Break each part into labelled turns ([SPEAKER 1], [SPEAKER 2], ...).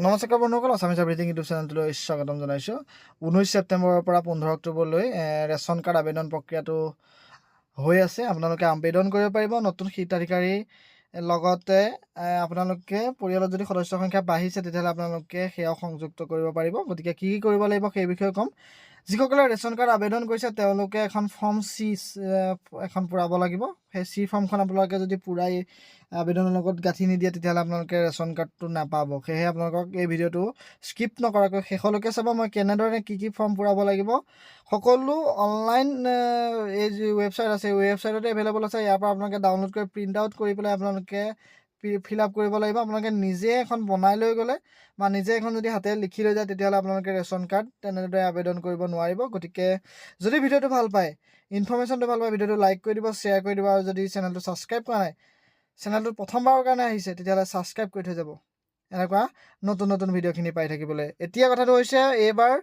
[SPEAKER 1] নমস্কাৰ বন্ধুসকল, Assamese everything YouTube চেনেলটোলৈ স্বাগতম জনাইছোঁ। 19 ছেপ্টেম্বৰৰ পৰা 15 অক্টোবৰলৈ ৰেচন কাৰ্ড আবেদন প্ৰক্ৰিয়াটো হৈ আছে। আপোনালোকে আবেদন কৰিব পাৰিব। নতুন হিতাধিকাৰী লগতে আপোনালোকে পৰিয়ালত যদি সদস্য সংখ্যা বাঢ়িছে তেতিয়াহ'লে আপোনালোকে সেয়াও সংযুক্ত কৰিব পাৰিব। গতিকে কি কৰিব লাগিব সেই বিষয়ে ক'ম। যিসকলে ৰেচন কাৰ্ড আবেদন কৰিছে তেওঁলোকে এখন ফৰ্ম চি এখন পূৰাব লাগিব। সেই চি ফৰ্মখন আপোনালোকে যদি পূৰাই আবেদনৰ লগত গাঁঠি নিদিয়ে তেতিয়াহ'লে আপোনালোকে ৰেচন কাৰ্ডটো নাপাব। সেয়েহে আপোনালোকক এই ভিডিঅ'টো স্কিপ নকৰাকৈ শেষলৈকে চাব। মই কেনেদৰে কি ফৰ্ম পূৰাব লাগিব সকলো অনলাইন এই যি ৱেবছাইট আছে ৱেবছাইটতে এভেইলেবল আছে। ইয়াৰ পৰা আপোনালোকে ডাউনলোড কৰি প্ৰিণ্ট আউট কৰি পেলাই আপোনালোকে ফিল আপ কৰিব লাগিব। আপোনালোকে নিজে এখন বনাই লৈ গ'লে বা নিজে এখন যদি হাতে লিখি লৈ যায় তেতিয়াহ'লে আপোনালোকে ৰেচন কাৰ্ড তেনেদৰে আবেদন কৰিব নোৱাৰিব। গতিকে যদি ভিডিঅ'টো ভাল পায়, ইনফৰ্মেশ্যনটো ভাল পায়, ভিডিঅ'টো লাইক কৰি দিব, শ্বেয়াৰ কৰি দিব, আৰু যদি চেনেলটো ছাবস্ক্ৰাইব কৰা নাই, চেনেলটো প্ৰথমবাৰৰ কাৰণে আহিছে তেতিয়াহ'লে ছাবস্ক্ৰাইব কৰি থৈ যাব এনেকুৱা নতুন নতুন ভিডিঅ'খিনি পাই থাকিবলৈ। এতিয়া কথাটো হৈছে, এইবাৰ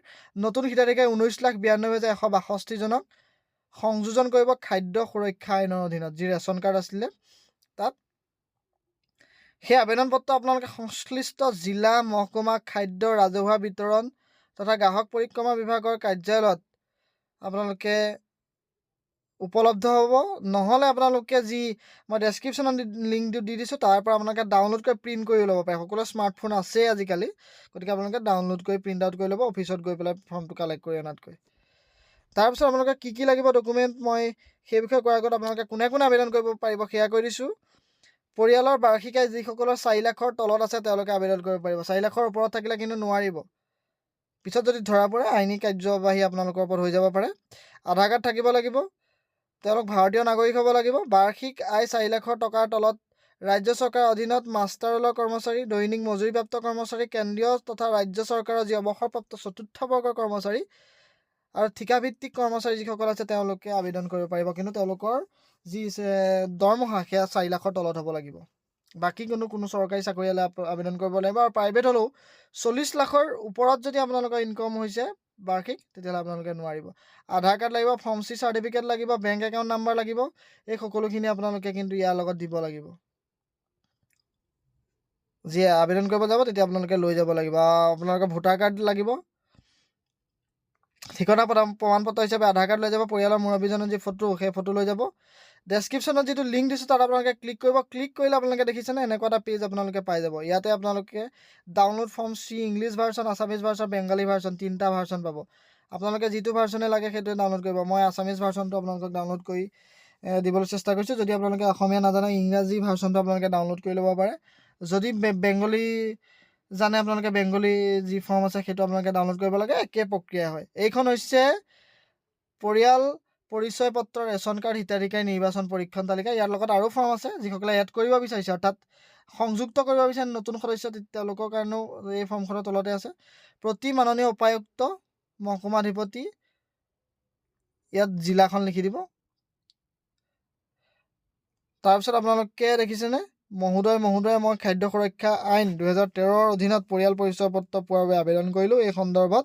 [SPEAKER 1] নতুন হিতাধিকাৰী 19,92,162জনক সংযোজন কৰিব খাদ্য সুৰক্ষা আইনৰ অধীনত। যি ৰেচন কাৰ্ড আছিলে তাত সেই আবেদন পত্ৰ আপোনালোকে সংশ্লিষ্ট জিলা, মহকুমা, খাদ্য ৰাজহুৱা বিতৰণ তথা গ্ৰাহক পৰিক্ৰমা বিভাগৰ কাৰ্যালয়ত আপোনালোকে উপলব্ধ হ'ব। নহ'লে আপোনালোকে যি মই ডেছক্ৰিপশ্যনত লিংকটো দি দিছোঁ তাৰ পৰা আপোনালোকে ডাউনলোড কৰি প্ৰিণ্ট কৰি ল'ব পাৰে। সকলোৱে স্মাৰ্টফোন আছেই আজিকালি, গতিকে আপোনালোকে ডাউনলোড কৰি প্ৰিণ্ট আউট কৰি ল'ব অফিচত গৈ পেলাই ফৰ্মটো কালেক্ট কৰি অনাতকৈ। তাৰপিছত আপোনালোকে কি লাগিব ডকুমেণ্ট, মই সেই বিষয়ে কোৱাৰ আগত আপোনালোকে কোনে কোনে আবেদন কৰিব পাৰিব সেয়া কৈ দিছোঁ। পৰিয়ালৰ বাৰ্ষিক আয় যিসকলৰ 4 লাখৰ তলত আছে তেওঁলোকে আবেদন কৰিব পাৰিব। 4 লাখৰ ওপৰত থাকিলে কিন্তু নোৱাৰিব। পিছত যদি ধৰা পৰে আইনী কাৰ্যবাহী আপোনালোকৰ ওপৰত হৈ যাব পাৰে। আধাৰ কাৰ্ড থাকিব লাগিব। তেওঁলোক ভাৰতীয় নাগৰিক হ'ব লাগিব। বাৰ্ষিক আয় 4 লাখৰ টকাৰ তলত, ৰাজ্য চৰকাৰৰ অধীনত মাষ্টাৰ ৰোলৰ কৰ্মচাৰী, দৈনিক মজুৰিপ্ৰাপ্ত কৰ্মচাৰী, কেন্দ্ৰীয় তথা ৰাজ্য চৰকাৰৰ যি অৱসৰপ্ৰাপ্ত চতুৰ্থ বৰ্গৰ কৰ্মচাৰী আৰু ঠিকাভিত্তিক কৰ্মচাৰী যিসকল আছে তেওঁলোকে আবেদন কৰিব পাৰিব। কিন্তু তেওঁলোকৰ যি দৰমহা সেয়া 4 লাখৰ তলত হ'ব লাগিব। বাকী কোনো চৰকাৰী চাকৰিয়ালে আবেদন কৰিব লাগিব। আৰু প্ৰাইভেট হ'লেও 40 লাখৰ ওপৰত যদি আপোনালোকৰ ইনকম হৈছে বাৰ্ষিক তেতিয়াহ'লে আপোনালোকে নোৱাৰিব। আধাৰ কাৰ্ড লাগিব, ফৰ্ম চি চাৰ্টিফিকেট লাগিব, বেংক একাউণ্ট নাম্বাৰ লাগিব। এই সকলোখিনি আপোনালোকে কিন্তু ইয়াৰ লগত দিব লাগিব। যি আবেদন কৰিব যাব তেতিয়া আপোনালোকে লৈ যাব লাগিব। আপোনালোকৰ ভোটাৰ কাৰ্ড লাগিব, ঠিকনা প্ৰমাণপত্ৰ হিচাপে আধাৰ কাৰ্ড লৈ যাব। পৰিয়ালৰ মুৰব্বীজনৰ যি ফটো সেই ফটো লৈ যাব। ডেছক্ৰিপশ্যনত যিটো লিংক দিছোঁ তাত আপোনালোকে ক্লিক কৰিব। ক্লিক কৰিলে আপোনালোকে দেখিছেনে এনেকুৱা এটা পেজ আপোনালোকে পাই যাব। ইয়াতে আপোনালোকে download form C English version, Assamese version, Bengali version, 3টা ভাৰ্চন পাব। আপোনালোকে যিটো ভাৰ্চনে লাগে সেইটোৱে ডাউনলোড কৰিব। মই আছামিজ ভাৰ্চনটো আপোনালোকক ডাউনলোড কৰি দিবলৈ চেষ্টা কৰিছোঁ। যদি আপোনালোকে অসমীয়া নাজানে ইংৰাজী ভাৰ্চনটো আপোনালোকে ডাউনলোড কৰি ল'ব পাৰে। যদি বেংগলী জানে আপোনালোকে বেংগলী যি ফৰ্ম আছে সেইটো আপোনালোকে ডাউনলোড কৰিব লাগে। একে প্ৰক্ৰিয়া হয়। এইখন হৈছে পৰিয়াল পৰিচয় পত্ৰ, ৰেচন কাৰ্ড, হিতাধিকাৰী নিৰ্বাচন পৰীক্ষণ তালিকা। ইয়াৰ লগত আৰু ফৰ্ম আছে যিসকলে এড কৰিব বিচাৰিছে, অৰ্থাৎ সংযুক্ত কৰিব বিচাৰে নতুন সদস্য, তেওঁলোকৰ কাৰণেও এই ফৰ্মখনৰ তলতে আছে। প্ৰতি মাননীয় উপায়ুক্ত, মহকুমাধিপতি, ইয়াত জিলাখন লিখি দিব। তাৰপিছত আপোনালোকে দেখিছেনে, মহোদয় মই খাদ্য সুৰক্ষা আইন 2013ৰ অধীনত পৰিয়াল পৰিচয় পত্ৰ পোৱাৰ বাবে আবেদন কৰিলোঁ। এই সন্দৰ্ভত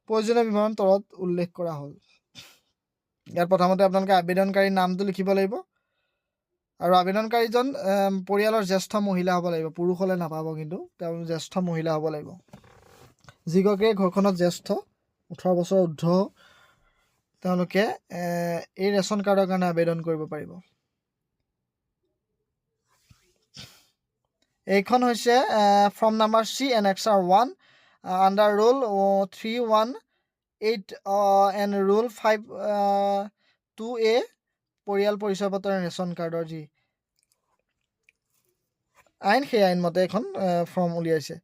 [SPEAKER 1] প্ৰয়োজনীয় বিৱৰণ তলত উল্লেখ কৰা হ'ল। ইয়াত প্ৰথমতে আপোনালোকে আবেদনকাৰীৰ নামটো লিখিব লাগিব। আৰু আবেদনকাৰীজন পৰিয়ালৰ জ্যেষ্ঠ মহিলা হ'ব লাগিব। পুৰুষ হ'লে নাপাব, কিন্তু তেওঁ জ্যেষ্ঠ মহিলা হ'ব লাগিব। যিগৰাকীয়ে ঘৰখনত জ্যেষ্ঠ 18 বছৰ ঊৰ্ধ্ব তেওঁলোকে এই ৰেচন কাৰ্ডৰ কাৰণে আবেদন কৰিব পাৰিব। এইখন হৈছে form number C annexure 1 under rule 318 and rule 5(2)A পৰিয়াল পৰিচয় পত্ৰ ৰেচন কাৰ্ডৰ যি আইন সেই আইনমতে এখন ফৰ্ম উলিয়াইছে।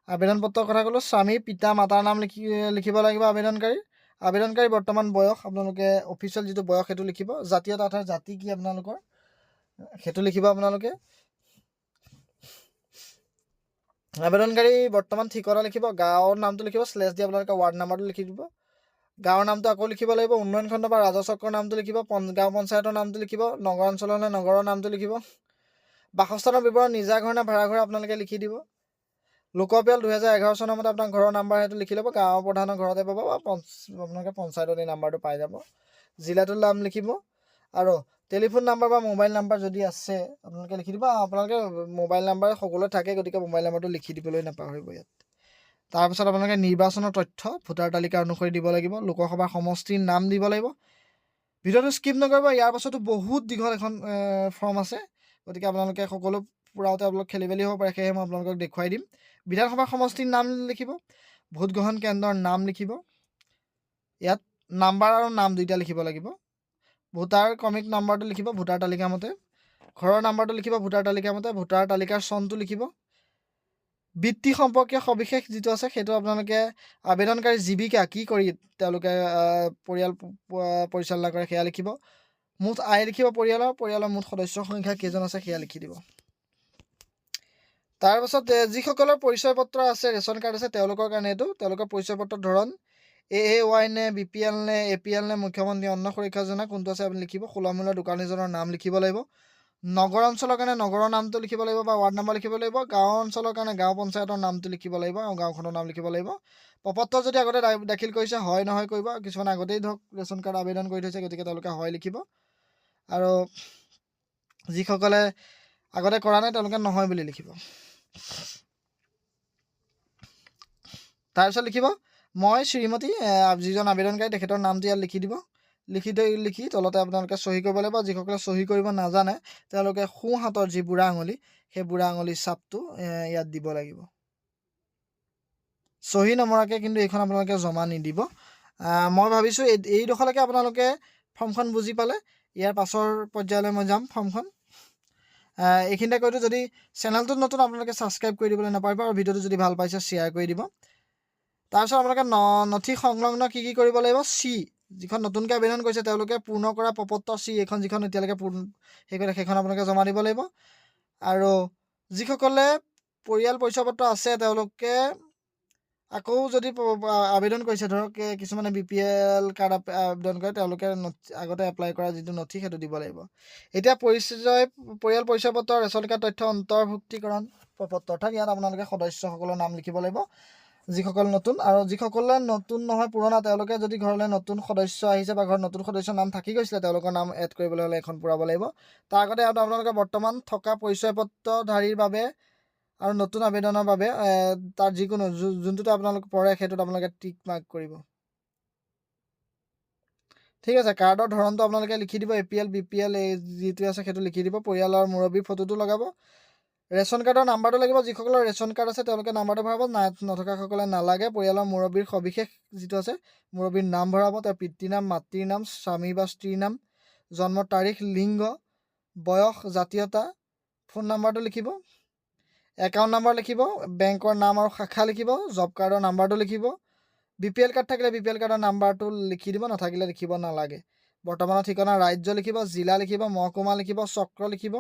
[SPEAKER 1] আবেদন পত্ৰৰ কথা ক'লোঁ। স্বামী, পিতা, মাতাৰ নাম লিখিব লাগিব আবেদনকাৰী বৰ্তমান বয়স, আপোনালোকে অফিচিয়েল যিটো বয়স সেইটো লিখিব। জাতীয়তা অৰ্থাৎ জাতি কি আপোনালোকৰ সেইটো লিখিব আপোনালোকে। আবেদনকাৰী বৰ্তমান ঠিকনা লিখিব, গাঁৱৰ নামটো লিখিব, স্লেছ দি আপোনালোকে ৱাৰ্ড নাম্বাৰটো লিখি দিব। গাঁৱৰ নামটো আকৌ লিখিব লাগিব। উন্নয়ন খণ্ড বা ৰাজচক্ৰৰ নামটো লিখিব। গাঁও পঞ্চায়তৰ নামটো লিখিব। নগৰ অঞ্চল হ'লে নগৰৰ নামটো লিখিব। বাসস্থানৰ বিৱৰণ নিজা ঘৰ নে ভাড়া ঘৰ আপোনালোকে লিখি দিব। লোকপিয়ল 2011 চনৰ মতে আপোনাৰ ঘৰৰ নাম্বাৰ সেইটো লিখি ল'ব। গাঁৱৰ প্ৰধানৰ ঘৰতে পাব বা আপোনালোকে পঞ্চায়তত এই নাম্বাৰটো পাই যাব। জিলাটোৰ নাম লিখিব আৰু টেলিফোন নাম্বাৰ বা মোবাইল নাম্বাৰ যদি আছে আপোনালোকে লিখি দিব। আপোনালোকে মোবাইল নাম্বাৰ সকলোৱে থাকে, গতিকে মোবাইল নাম্বাৰটো লিখি দিবলৈ নাপাহৰিব। ইয়াত তাৰপিছত আপোনালোকে নিৰ্বাচনৰ তথ্য ভোটাৰ তালিকা অনুসৰি দিব লাগিব, লোকসভাৰ সমষ্টিৰ নাম দিব লাগিব। ভিডিঅ'টো স্কিপ নকৰিব, ইয়াৰ পাছতো বহুত দীঘল এখন ফৰ্ম আছে, গতিকে আপোনালোকে সকলো পূৰাওঁতে অলপ খেলি মেলি হ'ব পাৰে, সেয়েহে মই আপোনালোকক দেখুৱাই দিম। বিধানসভা সমষ্টিৰ নাম লিখিব, ভোট গ্ৰহণ কেন্দ্ৰৰ নাম লিখিব, ইয়াত নাম্বাৰ আৰু নাম দুইটা লিখিব লাগিব। ভোটাৰ ক্ৰমিক নাম্বাৰটো লিখিব ভোটাৰ তালিকা মতে, ঘৰৰ নাম্বাৰটো লিখিব ভোটাৰ তালিকা মতে, ভোটাৰ তালিকাৰ চনটো লিখিব, বৃত্তি সম্পৰ্কীয় সবিশেষ যিটো আছে সেইটো আপোনালোকে আবেদনকাৰী জীৱিকা কি কৰি তেওঁলোকে পৰিয়াল পৰিচালনা কৰে সেয়া লিখিব, মুঠ আয় লিখিব, পৰিয়ালৰ মুঠ সদস্যৰ সংখ্যা কেইজন আছে সেয়া লিখি দিব। তাৰপাছত যিসকলৰ পৰিচয় পত্ৰ আছে, ৰেচন কাৰ্ড আছে, তেওঁলোকৰ কাৰণে এইটো তেওঁলোকৰ পৰিচয় পত্ৰৰ ধৰণ AAY নে BPL নে APL নে মুখ্যমন্ত্ৰী অন্ন সুৰক্ষা যোজনা কোনটো আছে আপুনি লিখিব। সুলভ মূল্যৰ দোকানীজনৰ নাম লিখিব লাগিব। নগৰ অঞ্চলৰ কাৰণে নগৰৰ নামটো লিখিব লাগিব বা ৱাৰ্ড নাম্বাৰ লিখিব লাগিব। গাঁও অঞ্চলৰ কাৰণে গাঁও পঞ্চায়তৰ নামটো লিখিব লাগিব আৰু গাঁওখনৰ নাম লিখিব লাগিব। প্ৰপত্ৰ যদি আগতে দাখিল কৰিছে হয় নহয় কৰিব, কিছুমান আগতেই ধৰক ৰেচন কাৰ্ড আবেদন কৰি থৈছে, গতিকে তেওঁলোকে হয় লিখিব, আৰু যিসকলে আগতে কৰা নাই তেওঁলোকে নহয় বুলি লিখিব। তাৰপিছত লিখিব মই শ্ৰীমতী, যিজন আবেদনকাৰী তেখেতৰ নামটো ইয়াত লিখি দিব। লিখি তলতে আপোনালোকে চহী কৰিব লাগিব। যিসকলে চহী কৰিব নাজানে তেওঁলোকে সোঁ হাতৰ যি বুঢ়া আঙুলি, সেই বুঢ়া আঙুলিৰ চাপটো ইয়াত দিব লাগিব। চহী নমৰাকৈ কিন্তু এইখন আপোনালোকে জমা নিদিব। মই ভাবিছোঁ এইডোখৰলৈকে আপোনালোকে ফৰ্মখন বুজি পালে। ইয়াৰ পাছৰ পৰ্যায়লৈ মই যাম ফৰ্মখন। এইখিনিতে কৈছোঁ, যদি চেনেলটোত নতুন আপোনালোকে ছাবস্ক্ৰাইব কৰি দিবলৈ নাপাহৰিব, আৰু ভিডিঅ'টো যদি ভাল পাইছে শ্বেয়াৰ কৰি দিব। তাৰপিছত আপোনালোকে নথি সংলগ্ন কি কৰিব লাগিব, যিখন নতুনকৈ আবেদন কৰিছে তেওঁলোকে পূৰ্ণ কৰা প্ৰপত্ৰ এইখন যিখন এতিয়ালৈকে সেইখন আপোনালোকে জমা দিব লাগিব। আৰু যিসকলে পৰিয়াল পৰিচয় পত্ৰ আছে তেওঁলোকে আকৌ যদি আবেদন কৰিছে, ধৰক কিছুমানে BPL কাৰ্ড আবেদন কৰে, তেওঁলোকে আগতে এপ্লাই কৰা যিটো নথি সেইটো দিব লাগিব। এতিয়া পৰিয়াল পৰিচয় পত্ৰ ৰেচন কাৰ্ড তথ্য অন্তৰ্ভুক্তিকৰণ প্ৰপত্ৰ, অৰ্থাৎ ইয়াত আপোনালোকে সদস্যসকলৰ নাম লিখিব লাগিব যিসকল নতুন, আৰু যিসকলে নতুন নহয় পুৰণা, তেওঁলোকে যদি ঘৰলৈ নতুন সদস্য আহিছে বা ঘৰত নতুন সদস্যৰ নাম থাকি গৈছিলে তেওঁলোকৰ নাম এড কৰিবলৈ হ'লে এখন পূৰাব লাগিব। তাৰ আগতে আপোনালোকে বৰ্তমান থকা পৰিচয় পত্ৰধাৰীৰ বাবে আৰু নতুন আবেদনৰ বাবে তাৰ যিকোনো যোনটোতে আপোনালোক পৰে সেইটোত আপোনালোকে টিক মাৰ্ক কৰিব। ঠিক আছে, কাৰ্ডৰ ধৰণটো আপোনালোকে লিখি দিব, APL BPL যিটো আছে সেইটো লিখি দিব। পৰিয়ালৰ মুৰব্বীৰ ফটোটো লগাব। ৰেচন কাৰ্ডৰ নাম্বাৰটো লাগিব, যিসকলৰ ৰেচন কাৰ্ড আছে তেওঁলোকে নাম্বাৰটো ভৰাব, নথকাসকলে নালাগে। পৰিয়ালৰ মুৰব্বীৰ সবিশেষ যিটো আছে, মুৰব্বীৰ নাম ভৰাব, তেওঁৰ পিতৃৰ নাম, মাতৃৰ নাম, স্বামী বা স্ত্ৰীৰ নাম, জন্মৰ তাৰিখ, লিংগ, বয়স, জাতীয়তা, ফোন নাম্বাৰটো লিখিব, একাউণ্ট নাম্বাৰ লিখিব, বেংকৰ নাম আৰু শাখা লিখিব, জব কাৰ্ডৰ নাম্বাৰটো লিখিব। BPL কাৰ্ড থাকিলে BPL কাৰ্ডৰ নাম্বাৰটো লিখি দিব, নাথাকিলে লিখিব নালাগে। বৰ্তমানৰ ঠিকনা ৰাজ্য লিখিব, জিলা লিখিব, মহকুমা লিখিব, চক্ৰ লিখিব,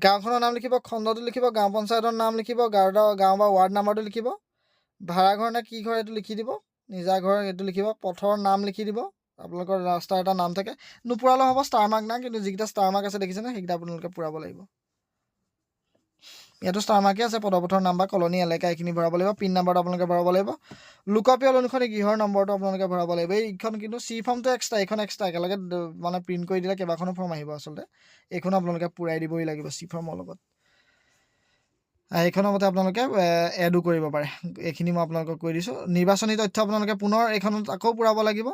[SPEAKER 1] গাঁওখনৰ নাম লিখিব, খণ্ডটো লিখিব, গাঁও পঞ্চায়তৰ নাম লিখিব, গাঁও বা ৱাৰ্ড নাম্বাৰটো লিখিব, ভাড়াঘৰ নে কি ঘৰ এইটো লিখি দিব, নিজা ঘৰ সেইটো লিখিব, পথৰ নাম লিখি দিব, আপোনালোকৰ ৰাস্তাৰ এটা নাম থাকে, নোপোৰালেও হ'ব, ষ্টাৰ মাৰ্ক নাই, কিন্তু যিকেইটা ষ্টাৰ মাৰ্ক আছে দেখিছেনে সেইকেইটা আপোনালোকে পূৰাব লাগিব। ইয়াতো ষ্টাৰ মাৰ্কে আছে, পদপথৰ নাম বা কলনী এলেকা এইখিনি ভৰাব লাগিব। পিন নাম্বাৰটো আপোনালোকে ভৰাব লাগিব। লোকপ্ৰিয় অনুসৰি গৃহৰ নম্বৰটো আপোনালোকে ভৰাব লাগিব। এইখন কিন্তু ফৰ্মটো এক্সট্ৰা, এইখন এক্সট্ৰা, একেলগে মানে প্ৰিণ্ট কৰি দিলে কেইবাখনো ফৰ্ম আহিব। আচলতে এইখনো আপোনালোকে পূৰাই দিবই লাগিব ফৰ্মৰ লগত। এইখনৰ মতে আপোনালোকে এডো কৰিব পাৰে। এইখিনি মই আপোনালোকক কৈ দিছোঁ। নিৰ্বাচনী তথ্য আপোনালোকে পুনৰ এইখনত আকৌ পূৰাব লাগিব।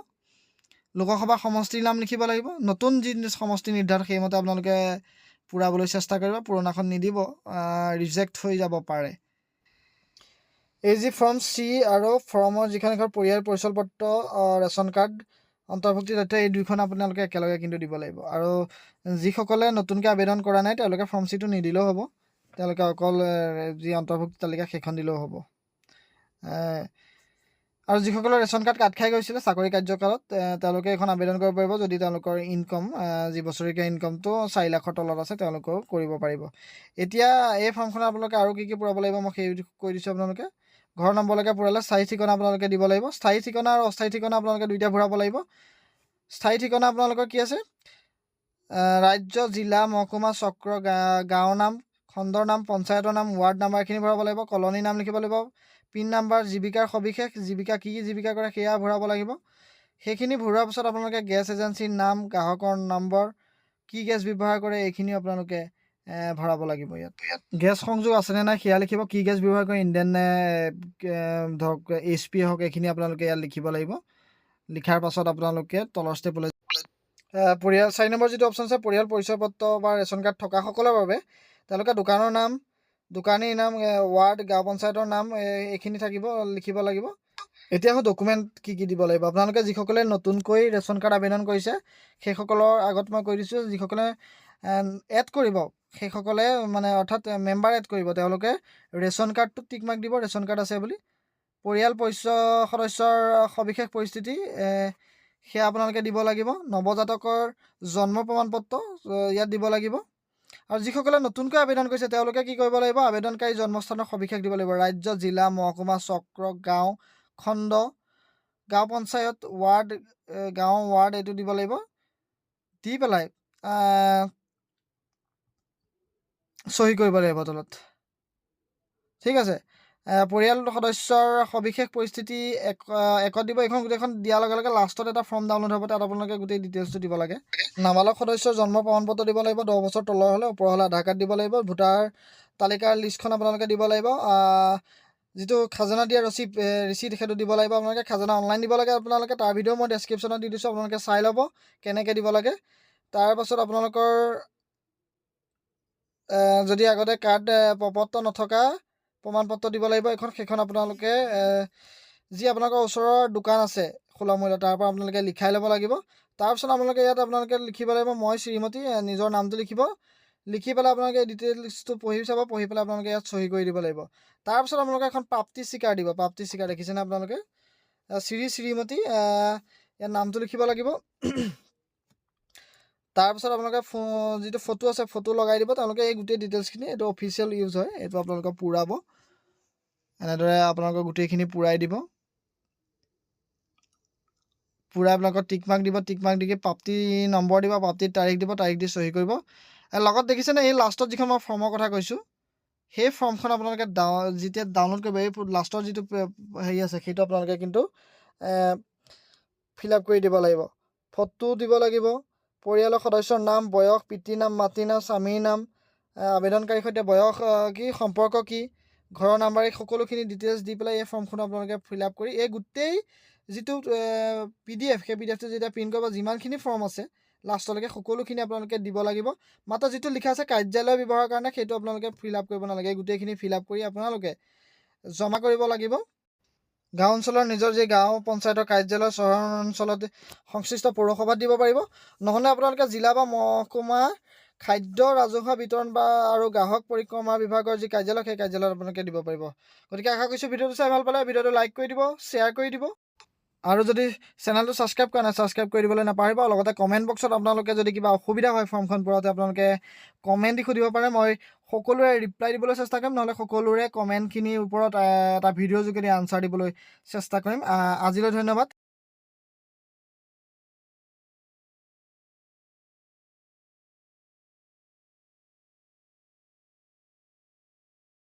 [SPEAKER 1] লোকসভা সমষ্টিৰ নাম লিখিব লাগিব। নতুন যি সমষ্টি নিৰ্ধাৰণ সেইমতে আপোনালোকে পূৰাবলৈ চেষ্টা কৰিব, পুৰণাখন নিদিব, ৰিজেক্ট হৈ যাব পাৰে। এই যি ফৰ্ম আৰু ফৰ্মৰ যিখন এখন পৰিয়াল পৰিচয় পত্ৰ, ৰেচন কাৰ্ড অন্তৰ্ভুক্তি তথ্য, এই দুইখন আপোনালোকে একেলগে কিন্তু দিব লাগিব। আৰু যিসকলে নতুনকৈ আবেদন কৰা নাই তেওঁলোকে ফৰ্ম টো নিদিলেও হ'ব, তেওঁলোকে অকল যি অন্তৰ্ভুক্তি তালিকা সেইখন দিলেও হ'ব। আৰু যিসকলৰ ৰেচন কাৰ্ড কাট খাই গৈছিলে চাকৰি কাৰ্যকালত, তেওঁলোকে এখন আবেদন কৰিব পাৰিব যদি তেওঁলোকৰ ইনকম যি বছৰেকীয়া ইনকমটো 4 লাখৰ তলত আছে, তেওঁলোকেও কৰিব পাৰিব। এতিয়া এই ফৰ্মখনত আপোনালোকে আৰু কি পূৰাব লাগিব মই সেই কৈ দিছোঁ। আপোনালোকে ঘৰ নম্বৰলৈকে পূৰালে স্থায়ী ঠিকনা আপোনালোকে দিব লাগিব। স্থায়ী ঠিকনা আৰু অস্থায়ী ঠিকনা আপোনালোকে দুইটা ভৰাব লাগিব। স্থায়ী ঠিকনা আপোনালোকৰ কি আছে, ৰাজ্য, জিলা, মহকুমা, চক্ৰ, গাঁৱৰ নাম, খণ্ডৰ নাম, পঞ্চায়তৰ নাম, ৱাৰ্ড নাম্বাৰ এইখিনি ভৰাব লাগিব। কলনীৰ নাম লিখিব লাগিব। পিন নাম্বাৰ, জীৱিকাৰ সবিশেষ, জীৱিকা কি জীৱিকা কৰে সেয়া ভৰাব লাগিব। সেইখিনি ভৰোৱাৰ পিছত আপোনালোকে গেছ এজেঞ্চিৰ নাম, গ্ৰাহকৰ নম্বৰ, কি গেছ ব্যৱহাৰ কৰে এইখিনি আপোনালোকে ভৰাব লাগিব ইয়াত। গেছ সংযোগ আছেনে নাই সেয়া লিখিব, কি গেছ ব্যৱহাৰ কৰে, ইণ্ডেন নে ধৰক HP হওক, এইখিনি আপোনালোকে ইয়াত লিখিব লাগিব। লিখাৰ পাছত আপোনালোকে তলৰ ষ্টেপলৈ পৰিয়াল 4 নম্বৰ যিটো অপশ্যন আছে, পৰিয়াল পৰিচয় পত্ৰ বা ৰেচন কাৰ্ড থকাসকলৰ বাবে তেওঁলোকে দোকানৰ নাম, দোকানীৰ নাম, ৱাৰ্ড, গাঁও পঞ্চায়তৰ নাম এইখিনি থাকিব, লিখিব লাগিব। এতিয়া ডকুমেণ্ট কি কি দিব লাগিব, আপোনালোকে যিসকলে নতুনকৈ ৰেচন কাৰ্ড আবেদন কৰিছে সেইসকলৰ আগত মই কৈ দিছোঁ, যিসকলে এড কৰিব সেইসকলে মানে অৰ্থাৎ মেম্বাৰ এড কৰিব, তেওঁলোকে ৰেচন কাৰ্ডটোত টিক মাৰ্ক দিব, ৰেচন কাৰ্ড আছে বুলি। পৰিয়াল সদস্যৰ সবিশেষ পৰিস্থিতি সেয়া আপোনালোকে দিব লাগিব। নৱজাতকৰ জন্ম প্ৰমাণ পত্ৰ ইয়াত দিব লাগিব। আৰু যিসকলে নতুনকৈ আবেদন কৰিছে তেওঁলোকে কি কৰিব লাগিব, আবেদনকাৰী জন্মস্থানৰ সবিশেষ দিব লাগিব, ৰাজ্য, জিলা, মহকুমা, চক্ৰ, গাঁও, খণ্ড, গাঁও পঞ্চায়ত, ৱাৰ্ড, গাঁও, ৱাৰ্ড এইটো দিব লাগিব। দি পেলাই চহী কৰিব লাগিব তলত, ঠিক আছে। পৰিয়াল সদস্যৰ সবিশেষ পৰিস্থিতি একত দিব। এইখন গোটেইখন দিয়াৰ লগে লগে লাষ্টত এটা ফৰ্ম ডাউনলোড হ'ব, তাত আপোনালোকে গোটেই ডিটেইলছটো দিব লাগে। নাবালক সদস্যৰ জন্ম প্ৰমাণ পত্ৰ দিব লাগিব, 10 বছৰ তলৰ হ'লে, ওপৰ হ'লে আধাৰ কাৰ্ড দিব লাগিব। ভোটাৰ তালিকাৰ লিষ্টখন আপোনালোকে দিব লাগিব। যিটো খাজানা দিয়া ৰিচিট সেইটো দিব লাগিব। আপোনালোকে খাজানা অনলাইন দিব লাগে আপোনালোকে, তাৰ ভিডিঅ' মই ডেছক্ৰিপশ্যনত দি দিছোঁ, আপোনালোকে চাই ল'ব কেনেকৈ দিব লাগে। তাৰপাছত আপোনালোকৰ যদি আগতে কাৰ্ড পত্ৰ নথকা প্ৰমাণ পত্ৰ দিব লাগিব সেইখন আপোনালোকে যি আপোনালোকৰ ওচৰৰ দোকান আছে সুলভ মূল্য তাৰ পৰা আপোনালোকে লিখাই ল'ব লাগিব। তাৰপিছত আপোনালোকে ইয়াত লিখিব লাগিব মই শ্ৰীমতী, নিজৰ নামটো লিখিব, লিখি পেলাই আপোনালোকে ডিটেইলছটো পঢ়ি চাব, পঢ়ি পেলাই আপোনালোকে ইয়াত চহী কৰি দিব লাগিব। তাৰপিছত আপোনালোকে এখন প্ৰাপ্তি স্বীকাৰ দিব, প্ৰাপ্তি স্বীকাৰ দেখিছেনে আপোনালোকে, শ্ৰীমতী ইয়াত নামটো লিখিব লাগিব। তাৰপিছত আপোনালোকে যিটো ফটো আছে ফটো লগাই দিব, তেওঁলোকে এই গোটেই ডিটেইলছখিনি, এইটো অফিচিয়েল ইউজ হয়, এইটো আপোনালোকে পূৰাব। এনেদৰে আপোনালোকৰ গোটেইখিনি পূৰাই দিব, পূৰাই আপোনালোকৰ টিক মাৰ্ক দিব, টিক মাৰ্ক দি প্ৰাপ্তি নম্বৰ দিব, প্ৰাপ্তিৰ তাৰিখ দিব, তাৰিখ দি চহী কৰিব। লগত দেখিছেনে এই লাষ্টত যিখন মই ফৰ্মৰ কথা কৈছোঁ, সেই ফৰ্মখন আপোনালোকে যেতিয়া ডাউনলোড কৰিব, এই লাষ্টৰ যিটো হেৰি আছে সেইটো আপোনালোকে কিন্তু ফিল আপ কৰি দিব লাগিব। ফটো দিব লাগিব, পৰিয়ালৰ সদস্যৰ নাম, বয়স, পিতৃৰ নাম, মাতৃৰ নাম, স্বামীৰ নাম, আবেদনকাৰীৰ সৈতে বয়স কি, সম্পৰ্ক কি, ঘৰৰ নাম্বাৰ, এই সকলোখিনি ডিটেইলছ দি পেলাই এই ফৰ্মখন আপোনালোকে ফিল আপ কৰি এই গোটেই যিটো PDF সেই PDFটো যেতিয়া প্ৰিণ্ট কৰিব, যিমানখিনি ফৰ্ম আছে লাষ্টলৈকে সকলোখিনি আপোনালোকে দিব লাগিব। মাত্ৰ যিটো লিখা আছে কাৰ্যালয় ব্যৱহাৰৰ কাৰণে সেইটো আপোনালোকে ফিল আপ কৰিব নালাগে, গোটেইখিনি ফিল আপ কৰি আপোনালোকে জমা কৰিব লাগিব। গাঁও অঞ্চলৰ নিজৰ যি গাঁও পঞ্চায়তৰ কাৰ্যালয়, চহৰ অঞ্চলত সংশ্লিষ্ট পৌৰসভাত দিব পাৰিব, নহ'লে আপোনালোকে জিলা বা মহকুমা খাদ্য ৰাজহুৱা বিতৰণ আৰু গ্ৰাহক পৰিক্ৰমা বিভাগৰ যি কাৰ্যালয় সেই কাৰ্যালয়ত আপোনালোকে দিব পাৰিব। গতিকে আশা কৰিছোঁ ভিডিঅ'টো চাই ভাল পালে, ভিডিঅ'টো লাইক কৰি দিব, শ্বেয়াৰ কৰি দিব, আৰু যদি চেনেলটো ছাবস্ক্ৰাইব কৰা নাই ছাবস্ক্ৰাইব কৰি দিবলৈ নাপাহৰিব। লগতে কমেণ্ট বক্সত আপোনালোকে যদি কিবা অসুবিধা হয় ফৰ্মখন পূৰাওঁতে আপোনালোকে কমেণ্ট দি সুধিব পাৰে, মই সকলোৰে ৰিপ্লাই দিবলৈ চেষ্টা কৰিম, নহ'লে সকলোৰে কমেণ্টখিনিৰ ওপৰত এটা ভিডিঅ' যোগেদি আনচাৰ দিবলৈ চেষ্টা কৰিম। আজিলৈ ধন্যবাদ।